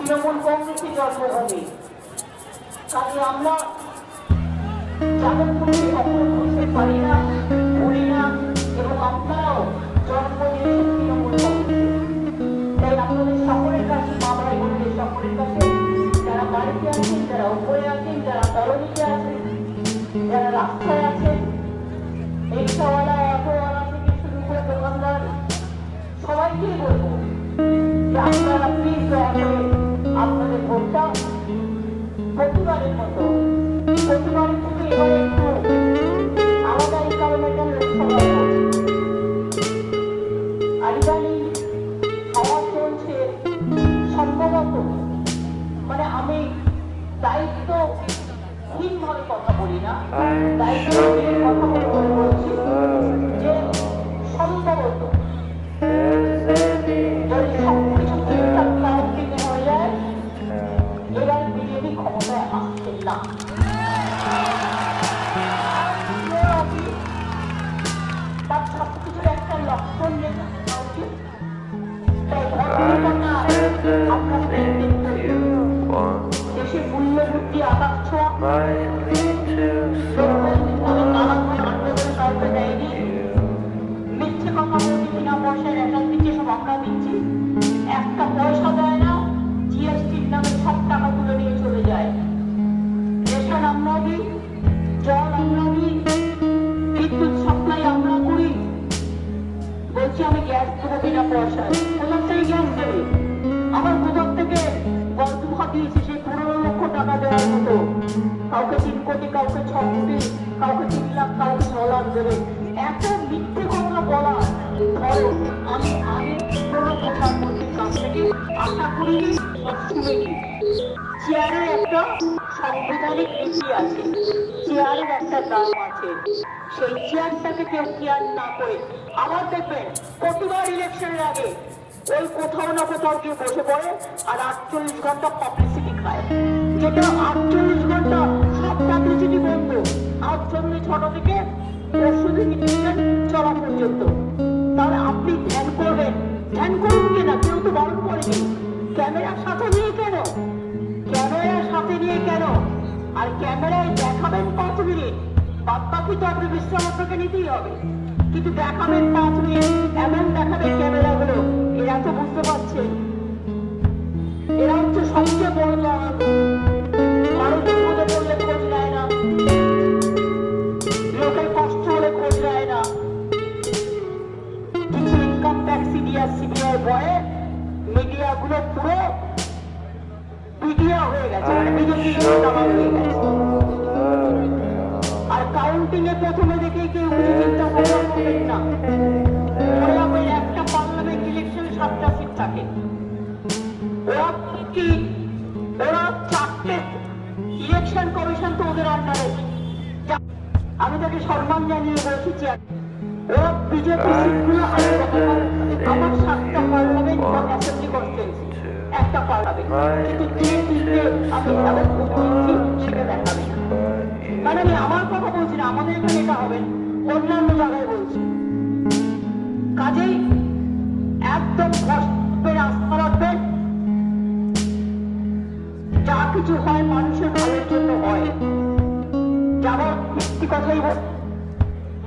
তৃণমূল কংগ্রেসের জন্মভূমি। কাজে আমরা যাদের প্রতি কখনো করতে পারি না, ভুলি না, এবং আপনারাও জন্ম দিয়েছেন তৃণমূল কংগ্রেসে। তাই আপনাদের সকলের কাছে, মা ভাই বোনদের সকলের কাছে, যারা বাড়িতে আছেন, যারা উপরে আছেন, যারা কলোনিতে আছেন, যারা রাস্তায় আছেন, রিক্সাওয়ালা, অটোওয়ালা থেকে শুরু করে দোকানদার, সবাইকে বলবো যে আপনারা প্লিজ দয়া করে আপনাদের ভোটটা প্রতিবারের মতো, প্রতিবারের থেকে এবারে একটু আলাদা, এই কারণে এটা লোকসভা আর ইদানিং খাওয়া চলছে সম্ভবত, মানে আমি দায়িত্বহীনভাবে কথা বলি না, দায়িত্বহীন কথা বলে বলছি যে সম্ভবত যদি সবকিছু ঠিকঠাক কাউন্টিংয়ে হয়ে যায়, এবার বিজেপি ক্ষমতায় আসছে না। তার সবকিছুর একটা লক্ষণ লেখা উচিত। তাই আপনাদের দেশের মূল্যবৃদ্ধি আকাশ ছোঁয়া, কাউকে দেয়নি, মিথ্যে কথা বলছি, বিনা পয়সায় রেটাল দিচ্ছে, সব আমরা দিচ্ছি, একটা পয়সা দেয় না, জিএসটির নামে সব টাকা তুলে নিয়ে চলে যায়। রেশন আমরা দিই, জল আমরা দিই, বিদ্যুৎ সাপ্লাই আমরা করি। বলছি আমি গ্যাস দেবো বিনা পয়সায়, কোথার থেকে গ্যাস দেবে? আমার কোথার থেকে গল্পা দিয়েছে সেই 15 লক্ষ টাকা দেওয়ার মতো, কাউকে 3 কোটি, কাউকে 6 কোটি, কাউকে 3 লাখ, কাউকে 6 লাখ দেবে। এত মিথ্যে কথা বলা ধরো আমি কোনো প্রধানমন্ত্রীর কাছ থেকে আশা করিনি, শুনিনি। চেয়ারের একটা সাংবিধানিক নীতি আছে, চেয়ারের একটা দাম আছে, সেই চেয়ারটাকে কেউ কেয়ার না করে আবার দেখবেন প্রতিবার ইলেকশনের আগে ওই কোথাও না কোথাও গিয়ে বসে পড়ে আর 48 ঘন্টা পাবলিসিটি খায়, যেটা 48 ঘন্টা সব পাবলিসিটি বন্ধ। আজ সন্ধ্যে 6টা থেকে পরশুদিন ইলেকশন চলা পর্যন্ত। তাহলে আপনি ধ্যান করবেন, ধ্যান করুন কিনা, কেউ তো বারণ করেনি। ক্যামেরার সাথে নিয়ে কেন, ক্যামেরার সাথে নিয়ে কেন? আর ক্যামেরায় দেখাবেন 5 মিনিট, বাদ বাকি তো আপনি বিশ্রাম আপনাকে নিতেই হবে, কিন্তু দেখাবেন 5 মিনিট, এমন দেখাবেন ক্যামেরাগুলো, এরা তো বুঝতে পারছেন এরা হচ্ছে সবচেয়ে বড় জায়গা। মানুষের মধ্যে বললে খোঁজ নেয় না, লোকের কষ্ট হলে খোঁজ নেয় না, কিন্তু ইনকাম ট্যাক্স সিবিআই ভয়ে মিডিয়াগুলো পুরো মিডিয়া হয়ে গেছে, মানে বিজেপি হয়ে গেছে। আর কাউন্টিং এ প্রথমে দেখে কেউ চিন্তা ভাবনা করবেন না, একটা পার্লামেন্ট ইলেকশন 7টা সিট থাকে, ওরা 4টে ইলেকশন কমিশন তো ওদের আন্ডারে। আমি তাকে সম্মান জানিয়ে বলছি, ওরা বিজেপি সিটগুলো আমার 7টা পার্লামেন্ট বা অ্যাসেম্বলি কনস্টিটিউয়েন্সি, একটা পার্লামেন্ট, কিন্তু 3 আমি এমন দিচ্ছি সেটা দেখাবে না। মানে আমি আমার কথা বলছি না, আমাদের এখানে এটা হবে, অন্যান্য জায়গায় বলছি। কাজেই একদম কষ্টের আস্থা রাখবেন, যা কিছু হয় মানুষের ভালোর জন্য হয়। যেমন মিথ্যি কথাই বল,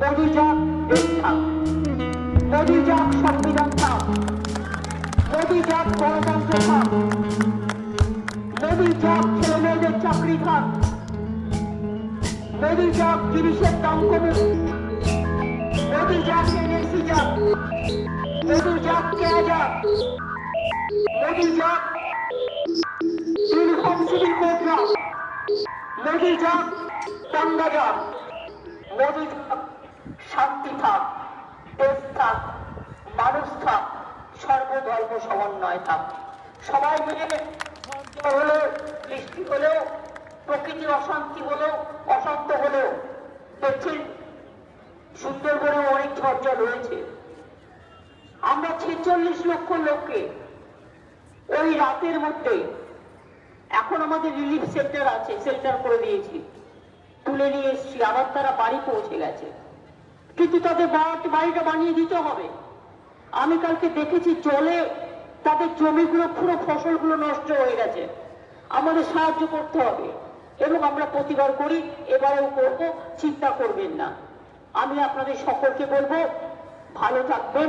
মোদি যাক দেশ থাক, মোদি যাক সংবিধান থাক, মোদি যাক গণতন্ত্র থাক, মোদি যাক ছেলে মেয়েদের চাকরি থাক, মোদি যাক জিনিসের দাম কমুক, মোদি যাক এনএলসি যাক, মোদি যাক কেয়া যাক, মোদি যাক ইউনিফর্ম সিভিল কোড যাক, মোদি যাক দাঙ্গা যাক, মোদি যাক শান্তি থাক, দেশ থাক, মানুষ থাক, সর্বধর্ম সমন্বয় থাক। সবাই মিলে হলেও, বৃষ্টি হলেও, প্রকৃতির অশান্তি হলেও, অশান্ত হলেও, দেখছেন সুন্দরবনে অনেক ঝড় রয়েছে। আমরা 46 লক্ষ লোককে ওই রাতের মধ্যে, এখন আমাদের রিলিফ সেন্টার আছে, সেন্টার করে দিয়েছি, তুলে নিয়ে এসছি, আবার তারা বাড়ি পৌঁছে গেছে, কিন্তু তাদের বাড়িটা বানিয়ে দিতে হবে। আমি কালকে দেখেছি জলে তাদের জমিগুলো পুরো ফসলগুলো নষ্ট হয়ে গেছে। আমাদের সাহায্য করতে হবে এবং আমরা প্রতিবার করি, এবারেও করব, চিন্তা করবেন না। আমি আপনাদের সকলকে বলবো ভালো থাকবেন,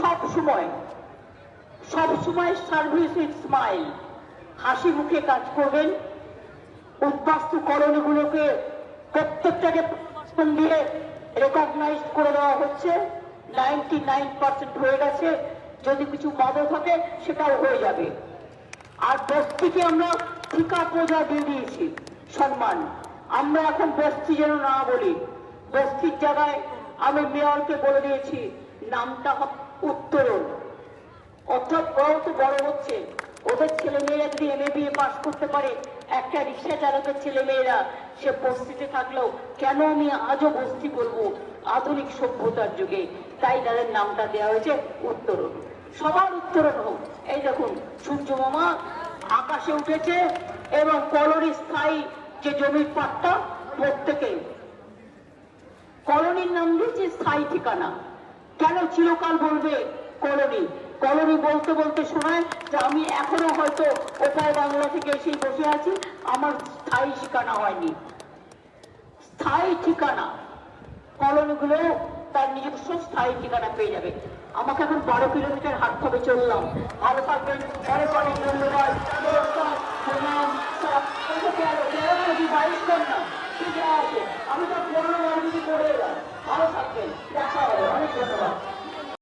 সব সময় সার্ভিস উইথ স্মাইল, হাসি মুখে কাজ করবেন। উদ্বাস্তু কলোনিগুলোকে প্রত্যেকটাকে প্রশাসন দিয়ে রেকগনাইজ করে দেওয়া হচ্ছে। 99% হয়ে গেছে, যদি কিছু বাধা থাকে সেটাও হয়ে যাবে। আর বস্তিকে আমরা ঠিকা পূজা দিয়ে দিয়েছি, সম্মান। আমরা এখন বস্তি যেন না বলি, বস্তির জায়গায় আমি মেয়রকে বলে দিয়েছি নামটা উত্তরণ। অর্থাৎ ওরাও তো বড় হচ্ছে, ওদের ছেলে মেয়েরা যদি MA পাস করতে পারে, একটা রিক্সা চালকের ছেলে মেয়েরা সে বস্তিতে থাকলেও কেন আমি আজও বস্তি বলবো আধুনিক সভ্যতার যুগে, তাই তাদের নামটা দেওয়া হয়েছে উত্তরণ। সবার উত্তরণ হোক। এই দেখুন সূর্য মামা আকাশে উঠেছে এবং কলোনি স্থায়ী যে জমির পাট্টা প্রত্যেকে কলোনির নাম দিয়েছে স্থায়ী ঠিকানা। কেন চিরকাল বলবে কলোনি? কলোনি বলতে বলতে শোনায় যে আমি এখনো হয়তো ওপার বাংলা থেকে এসেই বসে আছি, আমার স্থায়ী ঠিকানা হয়নি। স্থায়ী ঠিকানা কলোনিগুলো তার নিজস্ব স্থায়ী ঠিকানা পেয়ে যাবে। আমাকে এখন 12 কিলোমিটার হাঁটতে হবে, চললাম। ভালো থাকবেন, অনেক অনেক ধন্যবাদ।